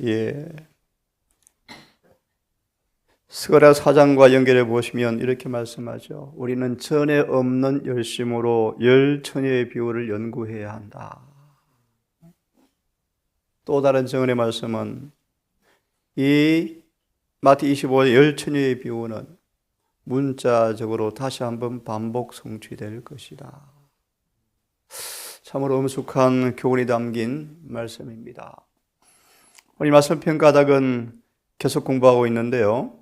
예. 스가랴 4장과 연결해 보시면 이렇게 말씀하죠. 우리는 전에 없는 열심으로 열처녀의 비유를 연구해야 한다. 또 다른 증언의 말씀은 이 마태 25의 열처녀의 비유는 문자적으로 다시 한번 반복 성취될 것이다. 참으로 엄숙한 교훈이 담긴 말씀입니다. 오늘 말씀 평가닥은 계속 공부하고 있는데요.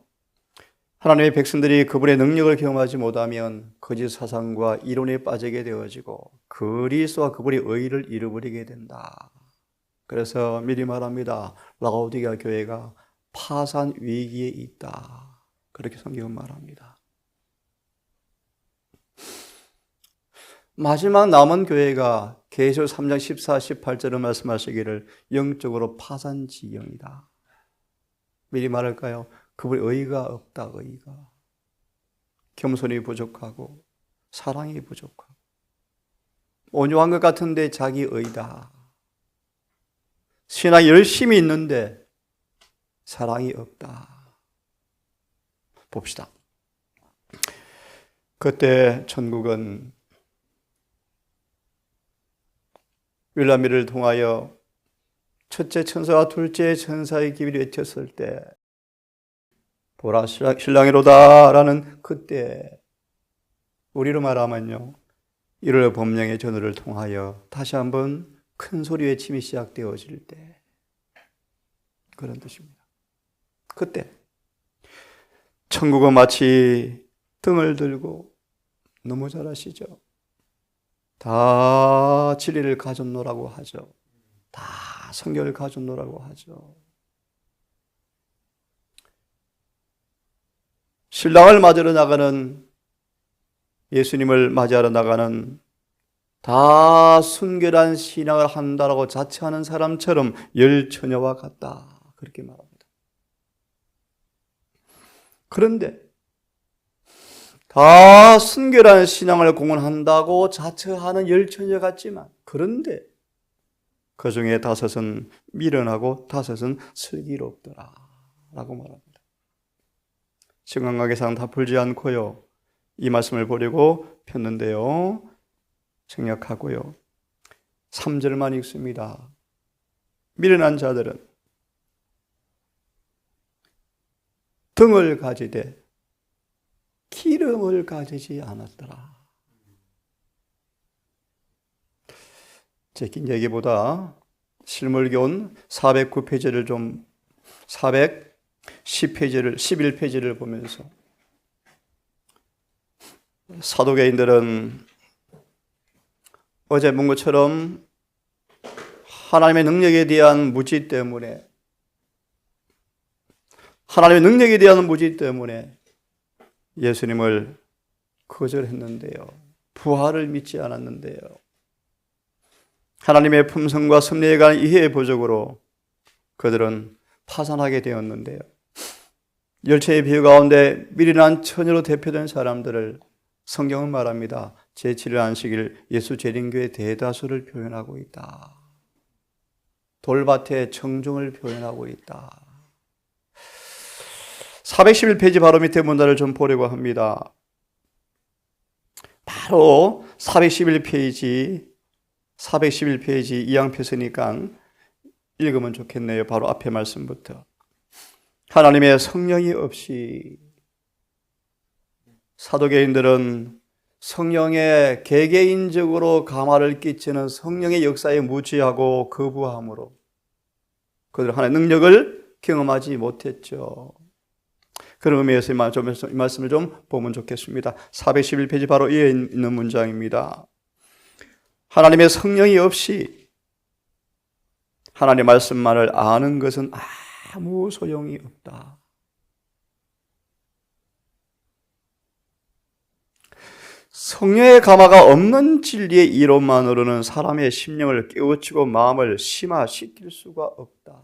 하나님의 백성들이 그분의 능력을 경험하지 못하면 거짓 사상과 이론에 빠지게 되어지고 그리스도와 그분의 의의를 잃어버리게 된다. 그래서 미리 말합니다. 라오디게아 교회가 파산 위기에 있다. 그렇게 성경은 말합니다. 마지막 남은 교회가 계시록 3장 14, 18절을 말씀하시기를 영적으로 파산 지경이다. 미리 말할까요? 그분의 의의가 없다. 의의가. 겸손이 부족하고 사랑이 부족하고 온유한 것 같은데 자기 의의다. 신앙이 열심히 있는데 사랑이 없다. 봅시다. 그때 천국은 윌라미를 통하여 첫째 천사와 둘째 천사의 기별이 외쳤을 때 보라 신랑이로다 라는 그때 우리로 말하면요 1월 법령의 전우를 통하여 다시 한번 큰 소리 외침이 시작되어질 때 그런 뜻입니다. 그때 천국은 마치 등을 들고 너무 잘 아시죠? 다 진리를 가졌노라고 하죠. 다 성경을 가졌노라고 하죠. 신랑을 맞으러 나가는 예수님을 맞이하러 나가는 다 순결한 신앙을 한다라고 자처하는 사람처럼 열처녀와 같다. 그렇게 말합니다. 그런데 다 순결한 신앙을 공언한다고 자처하는 열처녀 같지만 그런데 그 중에 5은 미련하고 5은 슬기롭더라 라고 말합니다. 시간 관계상 다 풀지 않고요. 이 말씀을 보려고 폈는데요. 생략하고요. 3절만 읽습니다. 미련한 자들은 등을 가지되 기름을 가지지 않았더라. 제 긴 얘기보다 실물교훈 409페이지를 좀 410페이지를 11페이지를 보면서 사도계인들은 어제 본 것처럼 하나님의 능력에 대한 무지 때문에 예수님을 거절했는데요. 부활을 믿지 않았는데요. 하나님의 품성과 섭리에 관한 이해의 부족으로 그들은 파산하게 되었는데요. 열처의 비유 가운데 미련한 처녀로 대표된 사람들을 성경은 말합니다. 제7일 안식일 예수 재림교의 대다수를 표현하고 있다. 돌밭의 청중을 표현하고 있다. 411페이지 바로 밑에 문단을 좀 보려고 합니다. 바로 411페이지 이양표서니까 읽으면 좋겠네요. 바로 앞에 말씀부터. 하나님의 성령이 없이 사도계인들은 성령의 개개인적으로 감화를 끼치는 성령의 역사에 무지하고 거부함으로 그들 하나님의 능력을 경험하지 못했죠. 그런 의미에서 이 말씀을 좀 보면 좋겠습니다. 411페이지 바로 위에 있는 문장입니다. 하나님의 성령이 없이 하나님의 말씀만을 아는 것은 아무 소용이 없다. 성령의 감화가 없는 진리의 이론만으로는 사람의 심령을 깨우치고 마음을 심화시킬 수가 없다.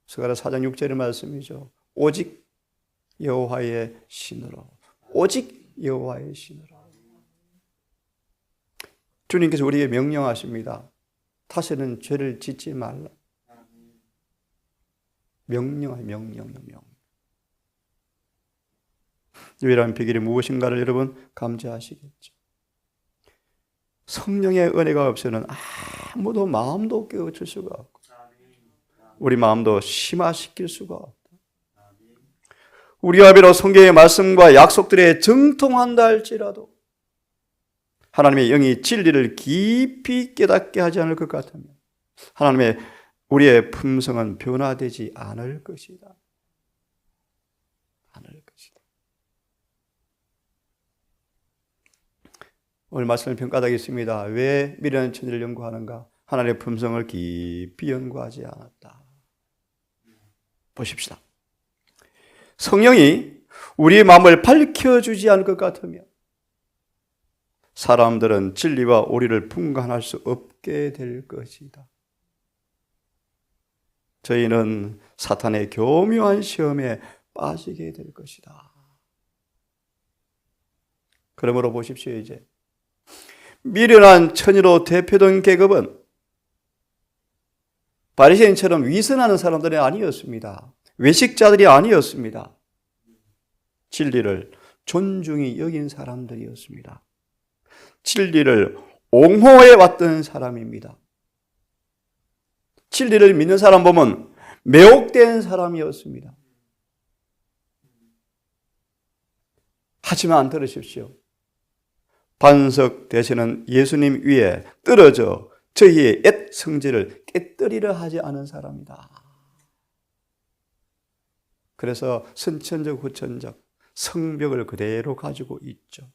스가랴 4장 6절의 말씀이죠. 오직 여호와의 신으로. 오직 여호와의 신으로. 주님께서 우리에게 명령하십니다. 다시는 죄를 짓지 말라. 명령. 유일한 비결이 무엇인가를 여러분 감지하시겠죠. 성령의 은혜가 없이는 아무도 마음도 깨우칠 수가 없고 우리 마음도 심화시킬 수가 없다. 우리와 비록 성경의 말씀과 약속들에 정통한다 할지라도 하나님의 영이 진리를 깊이 깨닫게 하지 않을 것 같으면 하나님의 우리의 품성은 변화되지 않을 것이다. 오늘 말씀을 평가하겠습니다. 왜 미련한 천지를 연구하는가? 하나님의 품성을 깊이 연구하지 않았다. 보십시다. 성령이 우리의 마음을 밝혀주지 않을 것 같으면 사람들은 진리와 오리를 분간할 수 없게 될 것이다. 저희는 사탄의 교묘한 시험에 빠지게 될 것이다. 그러므로 보십시오. 이제 미련한 천의로 대표된 계급은 바리새인처럼 위선하는 사람들이 아니었습니다. 외식자들이 아니었습니다. 진리를 존중히 여긴 사람들이었습니다. 진리를 옹호해 왔던 사람입니다. 진리를 믿는 사람 보면 매혹된 사람이었습니다. 하지만 들으십시오. 반석 되시는 예수님 위에 떨어져 저희의 옛 성질을 깨뜨리려 하지 않은 사람이다. 그래서 선천적 후천적 성벽을 그대로 가지고 있죠.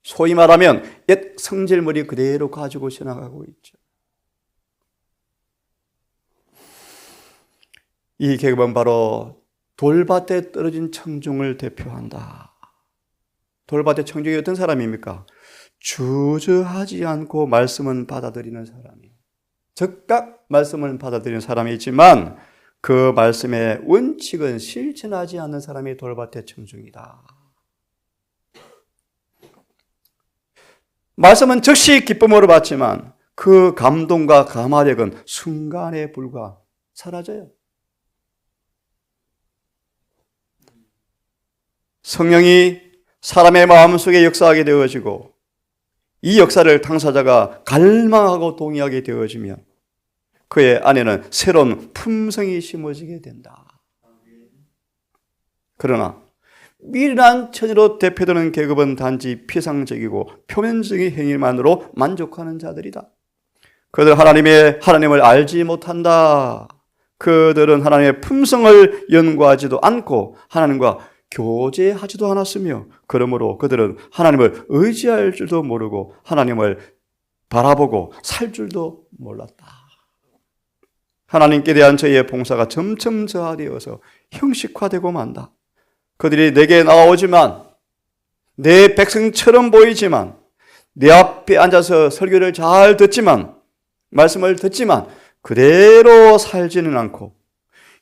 소위 말하면 옛 성질머리 그대로 가지고 지나가고 있죠. 이 계급은 바로 돌밭에 떨어진 청중을 대표한다. 돌밭의 청중이 어떤 사람입니까? 주저하지 않고 말씀은 받아들이는 사람이에요. 즉각 말씀을 받아들이는 사람이 있지만 그 말씀의 원칙은 실천하지 않는 사람이 돌밭의 청중이다. 말씀은 즉시 기쁨으로 받지만 그 감동과 감화력은 순간에 불과 사라져요. 성령이 사람의 마음속에 역사하게 되어지고 이 역사를 당사자가 갈망하고 동의하게 되어지면 그의 안에는 새로운 품성이 심어지게 된다. 그러나 미련한 천의로 대표되는 계급은 단지 피상적이고 표면적인 행위만으로 만족하는 자들이다. 그들 하나님을 알지 못한다. 그들은 하나님의 품성을 연구하지도 않고 하나님과 교제하지도 않았으며 그러므로 그들은 하나님을 의지할 줄도 모르고 하나님을 바라보고 살 줄도 몰랐다. 하나님께 대한 저희의 봉사가 점점 저하되어서 형식화되고 만다. 그들이 내게 나오지만 내 백성처럼 보이지만 내 앞에 앉아서 설교를 잘 듣지만 말씀을 듣지만 그대로 살지는 않고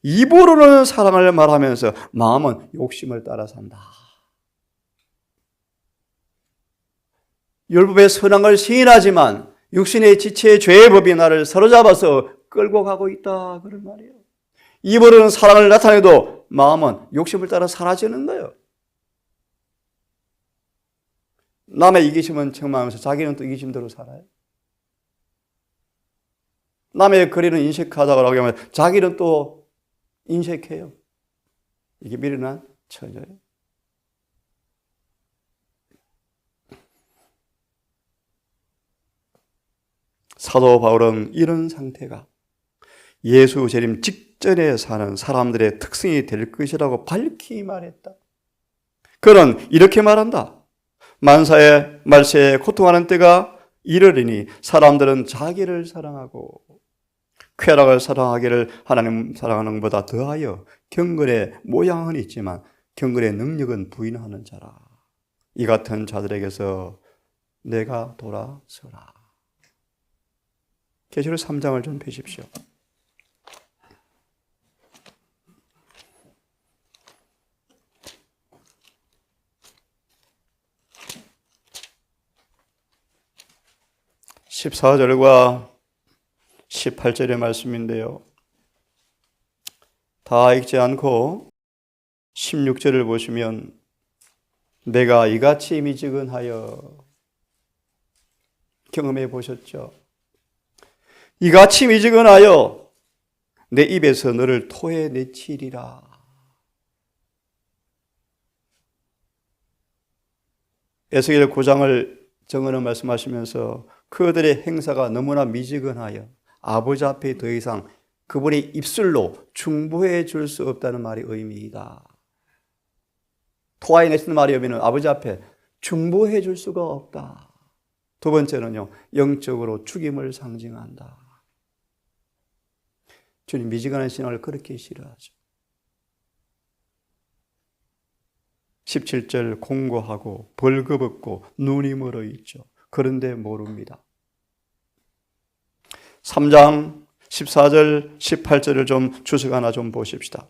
입으로는 사랑을 말하면서 마음은 욕심을 따라 산다. 율법의 선한 시인하지만 육신의 지체의 죄의 법이 나를 사로잡아서 끌고 가고 있다. 그런 말이에요. 입으로는 사랑을 나타내도 마음은 욕심을 따라 사라지는 거예요. 남의 이기심은 책망하면서 자기는 또 이기심대로 살아요. 남의 거리는 인색하다고 하면 자기는 또 인색해요. 이게 미련한 처녀예요. 사도 바울은 이런 상태가 예수 재림 직전에 사는 사람들의 특성이 될 것이라고 밝히 말했다. 그는 이렇게 말한다. 만사의 말세에 고통하는 때가 이르리니 사람들은 자기를 사랑하고 쾌락을 사랑하기를 하나님 사랑하는 것보다 더하여 경건의 모양은 있지만 경건의 능력은 부인하는 자라. 이 같은 자들에게서 내가 돌아서라. 계시록 3장을 좀 펴십시오. (14절과) 18절의 말씀인데요. 다 읽지 않고 16절을 보시면 내가 이같이 미지근하여 경험해 보셨죠? 이같이 미지근하여 내 입에서 너를 토해내치리라. 에스겔 9장을 정언을 말씀하시면서 그들의 행사가 너무나 미지근하여 아버지 앞에 더 이상 그분의 입술로 중보해 줄 수 없다는 말이 의미이다. 토해내치는 말이 의미는 아버지 앞에 중보해 줄 수가 없다. 두 번째는요, 영적으로 죽임을 상징한다. 주님 미지근한 신앙을 그렇게 싫어하죠. 17절 공고하고 벌거벗고 눈이 멀어 있죠. 그런데 모릅니다. 3장 14절 18절을 좀 주석 하나 좀 보십시다.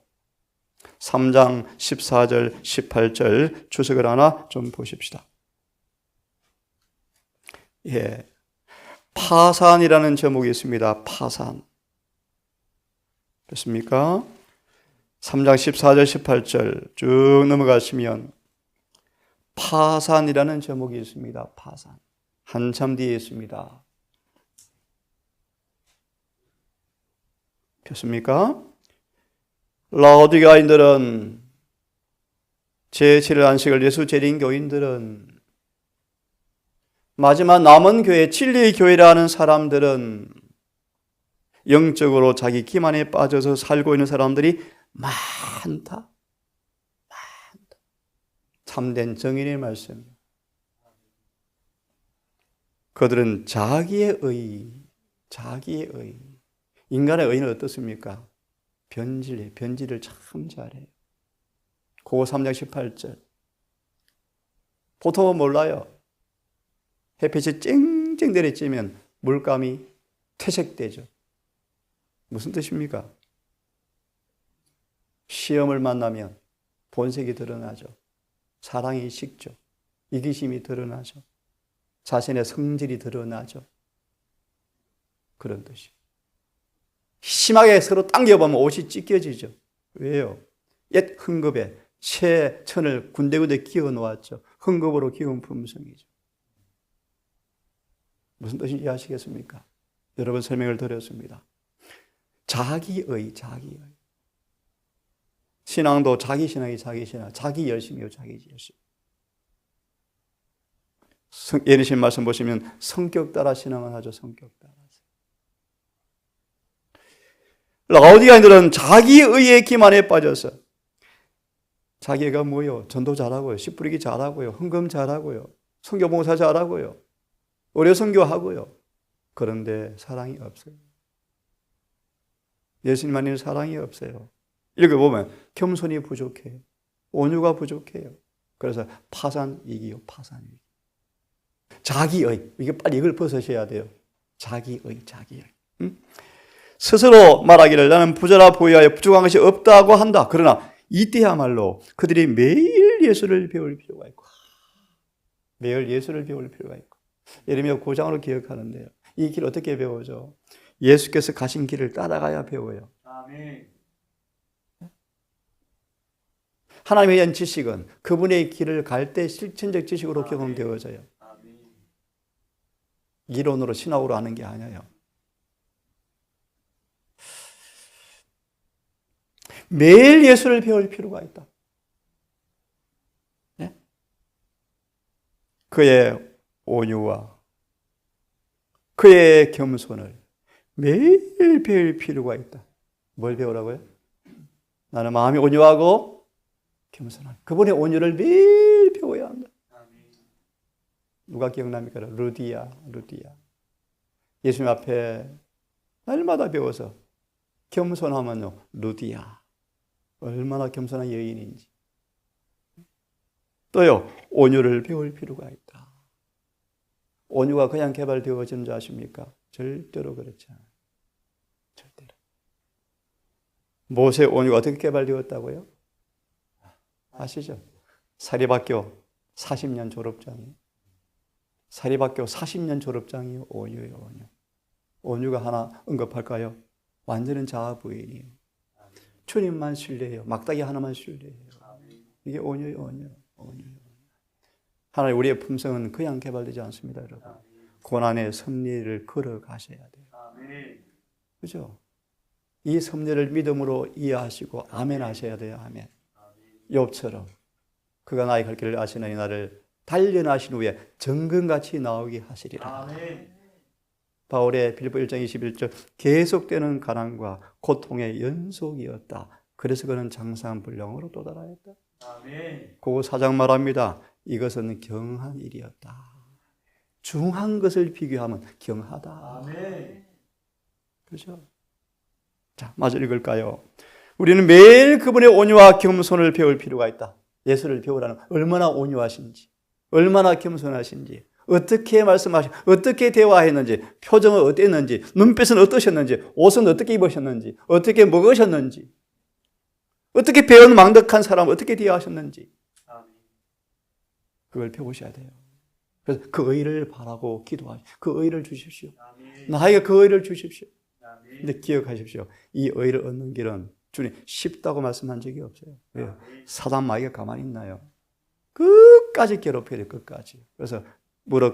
3장 14절 18절 주석을 하나 좀 보십시다. 예, 파산이라는 제목이 있습니다. 파산. 됐습니까? 3장 14절 18절 쭉 넘어가시면 파산이라는 제목이 있습니다. 파산. 한참 뒤에 있습니다. 됐습니까? 라오디게아인들은 제7일 안식을 예수 재림 교인들은 마지막 남은 교회, 진리의 교회라 하는 사람들은 영적으로 자기 기만에 빠져서 살고 있는 사람들이 많다. 참된 정인의 말씀. 그들은 자기의 의. 인간의 의는 어떻습니까? 변질해. 변질을 참 잘해요. 고고 3장 18절. 보통은 몰라요. 햇빛이 쨍쨍 내리쬐면 물감이 퇴색되죠. 무슨 뜻입니까? 시험을 만나면 본색이 드러나죠. 사랑이 식죠. 이기심이 드러나죠. 자신의 성질이 드러나죠. 그런 뜻이에요. 심하게 서로 당겨보면 옷이 찢겨지죠. 왜요? 옛 흥급에 새 천을 군데군데 끼워 놓았죠. 흥급으로 기운 품성이죠. 무슨 뜻인지 이해하시겠습니까? 여러 번 설명을 드렸습니다. 자기의. 신앙도 자기 신앙이 자기 신앙, 자기 열심이요, 자기 열심. 예수님 말씀 보시면 성격 따라 신앙을 하죠, 성격 따라. 라오디게아인들은 자기의의 기만에 빠져서 자기가 뭐요? 전도 잘하고요, 씨 뿌리기 잘하고요, 헌금 잘하고요, 선교봉사 잘하고요, 의료 선교하고요. 그런데 사랑이 없어요. 예수님 안에는 사랑이 없어요. 이렇게 보면 겸손이 부족해요. 온유가 부족해요. 그래서 파산이기요, 파산이기. 자기의, 이게 빨리 이걸 벗으셔야 돼요. 자기의. 응? 스스로 말하기를 나는 부자라 보여야 부족한 것이 없다고 한다. 그러나 이때야말로 그들이 매일 예수를 배울 필요가 있고, 매일 예수를 배울 필요가 있고, 예레미야 9장으로 기억하는데요. 이 길 어떻게 배우죠? 예수께서 가신 길을 따라가야 배워요. 아멘. 하나님에 대한 지식은 그분의 길을 갈 때 실천적 지식으로 경험되어져요. 이론으로 신학으로 하는 게 아니에요. 매일 예수를 배울 필요가 있다. 네? 그의 온유와 그의 겸손을 매일 배울 필요가 있다. 뭘 배우라고요? 나는 마음이 온유하고 겸손한 그분의 온유를 매일 배워야 한다. 누가 기억납니까? 루디아. 예수님 앞에 날마다 배워서 겸손하면요, 루디아. 얼마나 겸손한 여인인지. 또요, 온유를 배울 필요가 있다. 온유가 그냥 개발되어지는 줄 아십니까? 절대로 그렇지 않아요. 절대로. 모세의 온유가 어떻게 개발되었다고요? 아시죠? 사립학교 40년 졸업장이에요. 사립학교 40년 졸업장이에요. 온유예요, 온유. 온유가 하나 언급할까요? 완전한 자아 부인이에요. 주님만 신뢰해요. 막다기 하나만 신뢰해요. 이게 온유예요, 온유. 하나님, 우리의 품성은 그냥 개발되지 않습니다, 여러분. 고난의 섭리를 걸어가셔야 돼요. 그죠? 이 섭리를 믿음으로 이해하시고 아멘 하셔야 돼요, 아멘. 욥처럼 그가 나의 갈 길을 아시나니 나를 단련하신 후에 정금같이 나오게 하시리라. 바울의 빌립보 1장 21절, 계속되는 가난과 고통의 연속이었다. 그래서 그는 장사한 분량으로 도달하였다. 그 사장 말합니다. 이것은 경한 일이었다. 중한 것을 비교하면 경하다. 그렇죠? 자, 마저 읽을까요? 우리는 매일 그분의 온유와 겸손을 배울 필요가 있다. 예수를 배우라는, 얼마나 온유하신지, 얼마나 겸손하신지, 어떻게 말씀하시, 어떻게 대화했는지, 표정은 어땠는지, 눈빛은 어떠셨는지, 옷은 어떻게 입으셨는지, 어떻게 먹으셨는지, 어떻게 배운 망덕한 사람 어떻게 대하셨는지, 그걸 배우셔야 돼요. 그래서 그 의를 바라고 기도하십시오. 그 의를 주십시오. 나에게 그 의를 주십시오. 근데 기억하십시오. 이 의를 얻는 길은 주님 쉽다고 말씀한 적이 없어요. 왜요? 사단 마귀가 가만히 있나요? 끝까지 괴롭혀야 돼요. 끝까지. 그래서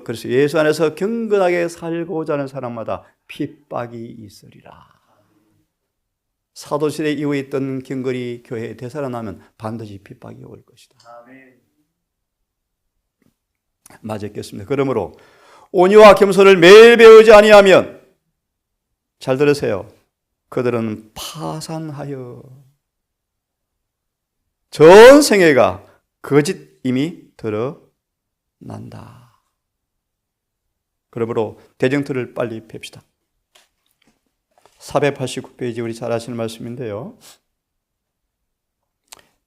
그래서 예수 안에서 경건하게 살고자 하는 사람마다 핍박이 있으리라. 사도시대 이후에 있던 경건이 교회에 되살아나면 반드시 핍박이 올 것이다. 맞았겠습니다. 그러므로 온유와 겸손을 매일 배우지 아니하면, 잘 들으세요, 그들은 파산하여 전 생애가 거짓 이미 드러난다. 그러므로 대정틀을 빨리 팹시다. 489페이지 우리 잘 아시는 말씀인데요.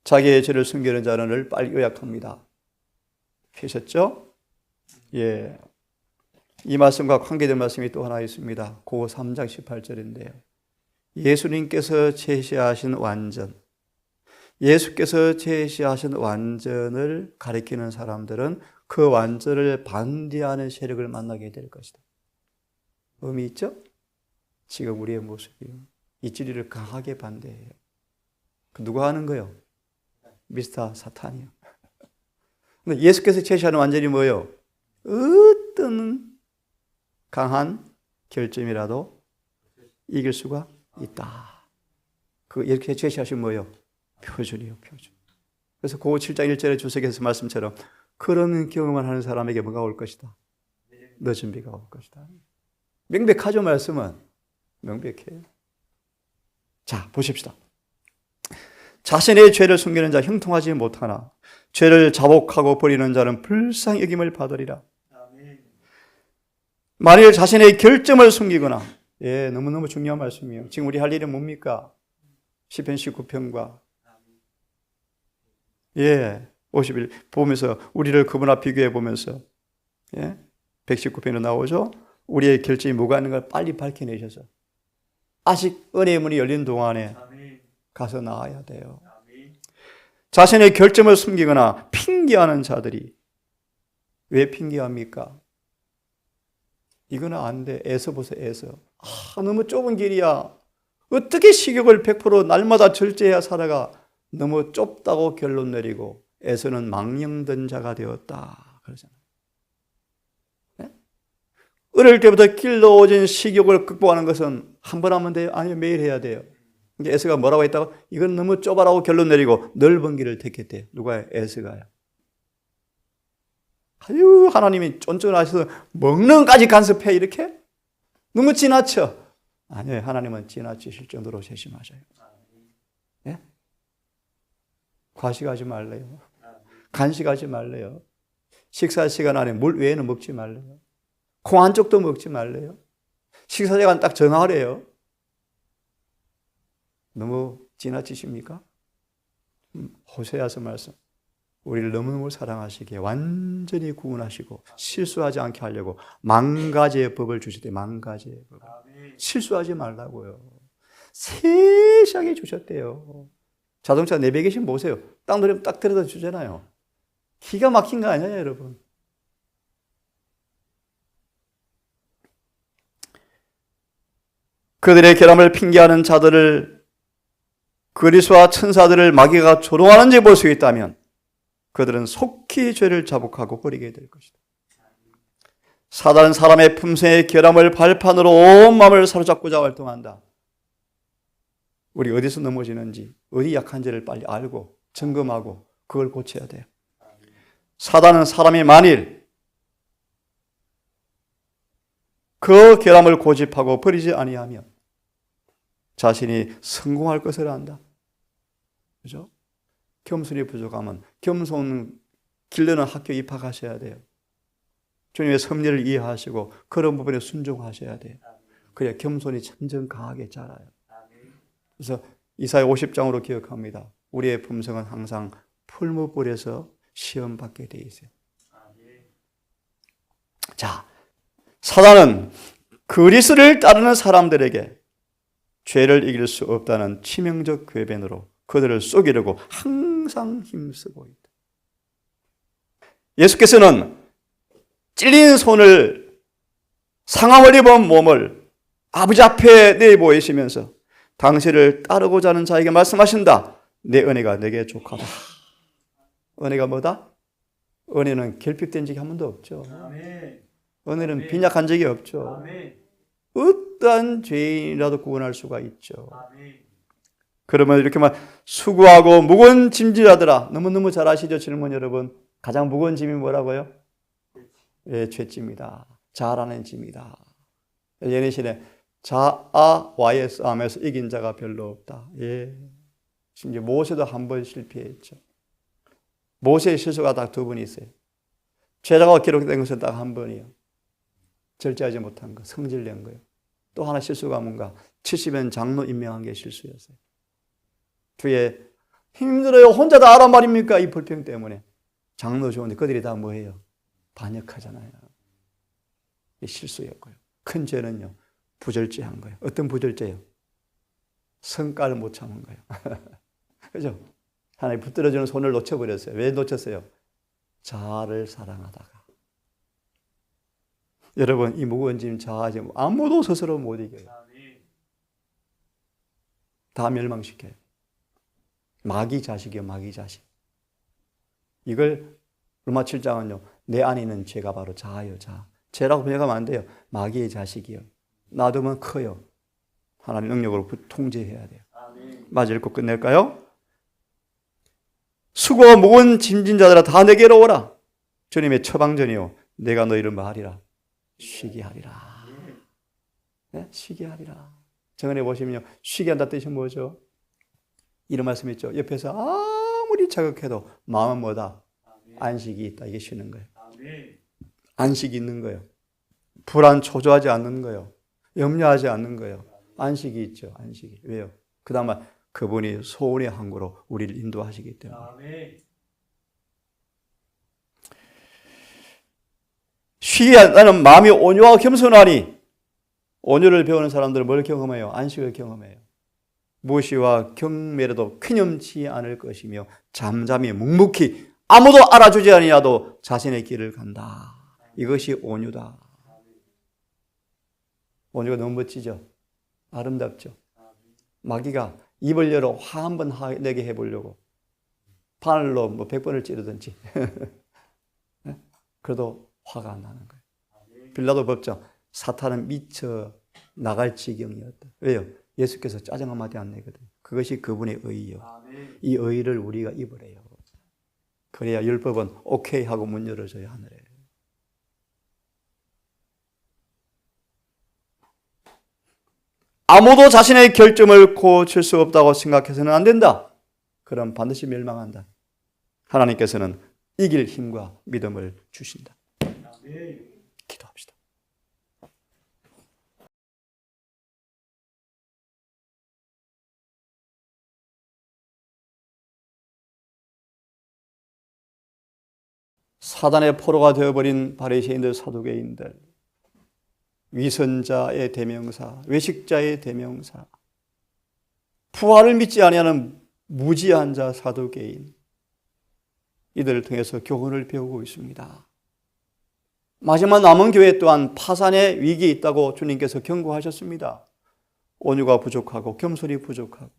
자기의 죄를 숨기는 자는 빨리 요약합니다. 펴셨죠? 예. 이 말씀과 관계된 말씀이 또 하나 있습니다. 고 3장 18절인데요. 예수님께서 제시하신 완전, 예수께서 제시하신 완전을 가리키는 사람들은 그 완전을 반대하는 세력을 만나게 될 것이다. 의미 있죠? 지금 우리의 모습이요. 이 진리를 강하게 반대해요. 누가 하는 거요? 미스터 사탄이요. 근데 예수께서 제시하는 완전이 뭐예요? 어떤 강한 결점이라도 이길 수가 있다. 그 이렇게 제시하신 뭐예요? 표준이요, 표준. 그래서 고 7장 1절의 주석에서 말씀처럼 그런 경험을 하는 사람에게 뭐가 올 것이다? 늦은 비가 올 것이다. 명백하죠, 말씀은. 명백해요. 자, 보십시다. 자신의 죄를 숨기는 자 형통하지 못하나 죄를 자복하고 버리는 자는 불쌍히 여김을 받으리라. 만일 자신의 결점을 숨기거나, 예, 너무너무 중요한 말씀이에요. 지금 우리 할 일은 뭡니까? 시편 19편과 예, 50일 보면서 우리를 그분 앞 비교해 보면서 예, 119편으로 나오죠. 우리의 결점이 뭐가 있는 걸 빨리 밝혀내셔서 아직 은혜의 문이 열린 동안에 가서 나와야 돼요. 자신의 결점을 숨기거나 핑계하는 자들이 왜 핑계합니까? 이거는 안 돼. 애서 보세요. 애서. 너무 좁은 길이야. 어떻게 식욕을 100% 날마다 절제해야 살아가. 너무 좁다고 결론 내리고 애서는 망령된 자가 되었다. 그러잖아요. 네? 어릴 때부터 길러오진 식욕을 극복하는 것은 한 번 하면 돼요? 아니요, 매일 해야 돼요. 에서가 뭐라고 했다고? 이건 너무 좁아라고 결론 내리고 넓은 길을 택했대요. 누가요? 에서가요. 아유, 하나님이 쫀쫀하셔서 먹는 까지 간섭해, 이렇게? 너무 지나쳐. 아니에요. 하나님은 지나치실 정도로 세심하셔요. 예? 과식하지 말래요. 간식하지 말래요. 식사 시간 안에 물 외에는 먹지 말래요. 콩 한 쪽도 먹지 말래요. 식사 시간 딱 정하래요. 너무 지나치십니까? 호세아서 말씀. 우리를 너무너무 사랑하시기에 완전히 구원하시고 실수하지 않게 하려고 만가지의 법을 주시되, 만가지의 법. 실수하지 말라고요. 세세하게 주셨대요. 자동차 내비게이션 보세요. 딱 누르면 딱 들여다 주잖아요. 기가 막힌 거 아니에요, 여러분? 그들의 결함을 핑계하는 자들을 그리스도와 천사들을 마귀가 조롱하는지 볼 수 있다면 그들은 속히 죄를 자복하고 버리게 될 것이다. 사단은 사람의 품성의 결함을 발판으로 온 마음을 사로잡고자 활동한다. 우리 어디서 넘어지는지, 어디 약한지를 빨리 알고 점검하고 그걸 고쳐야 돼요. 사단은 사람이 만일 그 결함을 고집하고 버리지 아니하면 자신이 성공할 것을 안다. 그죠? 겸손이 부족하면 겸손 길르는 학교 입학하셔야 돼요. 주님의 섭리를 이해하시고 그런 부분에 순종하셔야 돼요. 그래야 겸손이 점점 강하게 자라요. 그래서 이사야 50장으로 기억합니다. 우리의 품성은 항상 풀무불에서 시험받게 돼 있어요. 자, 사단은 그리스도를 따르는 사람들에게 죄를 이길 수 없다는 치명적 궤변으로 그들을 속이려고 항상 힘쓰고 있다. 예수께서는 찔린 손을, 상함을 입은 몸을 아버지 앞에 내보이시면서 당신을 따르고자 하는 자에게 말씀하신다. 내 은혜가 내게 족하다. 은혜가 뭐다? 은혜는 결핍된 적이 한 번도 없죠. 은혜는 빈약한 적이 없죠. 어떠한 죄인이라도 구원할 수가 있죠. 그러면 이렇게 말 수고하고 무거운 짐질하더라. 너무너무 잘 아시죠, 질문 여러분? 가장 무거운 짐이 뭐라고요? 예, 죄짐이다. 자아라는 짐이다. 예내신에 자아와의 싸움에서 이긴 자가 별로 없다. 예. 심지어 모세도 한 번 실패했죠. 모세의 실수가 딱 두 번 있어요. 죄라고 기록된 것은 딱 한 번이요. 절제하지 못한 거, 성질낸 거예요. 또 하나 실수가 뭔가 70년 장로 임명한 게 실수였어요. 뒤에 힘들어요. 혼자 다 알아 말입니까? 이 불평 때문에. 장로 좋은데 그들이 다 뭐예요? 반역하잖아요. 실수였고요. 큰 죄는요, 부절제한 거예요. 어떤 부절제요? 성깔을 못 참은 거예요. 그죠? 하나님 붙들어주는 손을 놓쳐버렸어요. 왜 놓쳤어요? 자아를 사랑하다가. 여러분, 이 무거운 짐 자아지 아무도 스스로 못 이겨요. 다 멸망시켜요. 마귀 자식이요, 마귀 자식. 이걸 로마 7장은요, 내 안에 있는 죄가 바로 자아요, 자아. 죄라고 번역하면 안 돼요. 마귀의 자식이요. 놔두면 커요. 하나님 능력으로 통제해야 돼요. 마저 읽고 끝낼까요? 수고와 무거운 짐진 자들아 다 내게로 오라. 주님의 처방전이요. 내가 너희를 뭐하리라? 쉬게 하리라. 네? 쉬게 하리라. 정언해 보시면요. 쉬게 한다 뜻이 뭐죠? 이런 말씀 있죠. 옆에서 아무리 자극해도 마음은 뭐다? 안식이 있다. 이게 쉬는 거예요. 안식이 있는 거예요. 불안 초조하지 않는 거예요. 염려하지 않는 거예요. 안식이 있죠. 안식이. 왜요? 그 다음 말 그분이 소원의 항구로 우리를 인도하시기 때문에. 쉬게 한다는 마음이 온유하고 겸손하니 온유를 배우는 사람들은 뭘 경험해요? 안식을 경험해요. 무시와 경멸에도 쾌념치 않을 것이며 잠잠히 묵묵히 아무도 알아주지 아니하도 자신의 길을 간다. 이것이 온유다. 온유가 너무 멋지죠? 아름답죠? 마귀가 입을 열어 화 한 번 내게 해보려고 바늘로 뭐 100번을 찌르든지 그래도 화가 안 나는 거예요. 빌라도 법정 사탄은 미쳐 나갈 지경이었다. 왜요? 예수께서 짜증 한마디 안 내거든요. 그것이 그분의 의요. 이 의를 우리가 입으래요. 그래야 율법은 오케이 하고 문 열어줘야 하늘에. 아무도 자신의 결점을 고칠 수 없다고 생각해서는 안 된다. 그럼 반드시 멸망한다. 하나님께서는 이길 힘과 믿음을 주신다. 기도합시다. 사단의 포로가 되어버린 바리새인들, 사두개인들, 위선자의 대명사, 외식자의 대명사, 부활을 믿지 아니하는 무지한 자, 사두개인, 이들을 통해서 교훈을 배우고 있습니다. 마지막 남은 교회 또한 파산의 위기에 있다고 주님께서 경고하셨습니다. 온유가 부족하고 겸손이 부족하고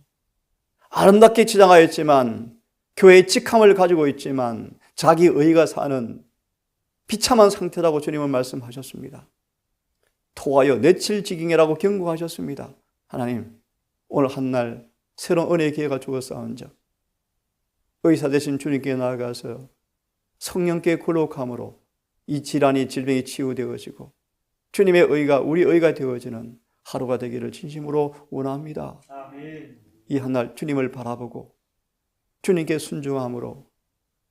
아름답게 치장하였지만 교회의 직함을 가지고 있지만 자기 의가 사는 비참한 상태라고 주님은 말씀하셨습니다. 토하여 내칠 지경이라고 경고하셨습니다. 하나님, 오늘 한날 새로운 은혜의 기회가 주어싸운즉 의사 되신 주님께 나아가서 성령께 굴복함으로 이 질환이 질병이 치유되어지고 주님의 의가 우리 의가 되어지는 하루가 되기를 진심으로 원합니다. 아멘. 이 한날 주님을 바라보고 주님께 순종함으로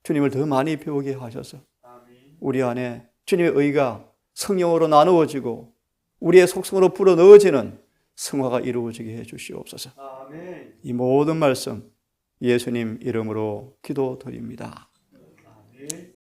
주님을 더 많이 배우게 하셔서 아멘. 우리 안에 주님의 의가 성령으로 나누어지고 우리의 속성으로 불어넣어지는 성화가 이루어지게 해 주시옵소서. 아멘. 이 모든 말씀 예수님 이름으로 기도드립니다. 아멘.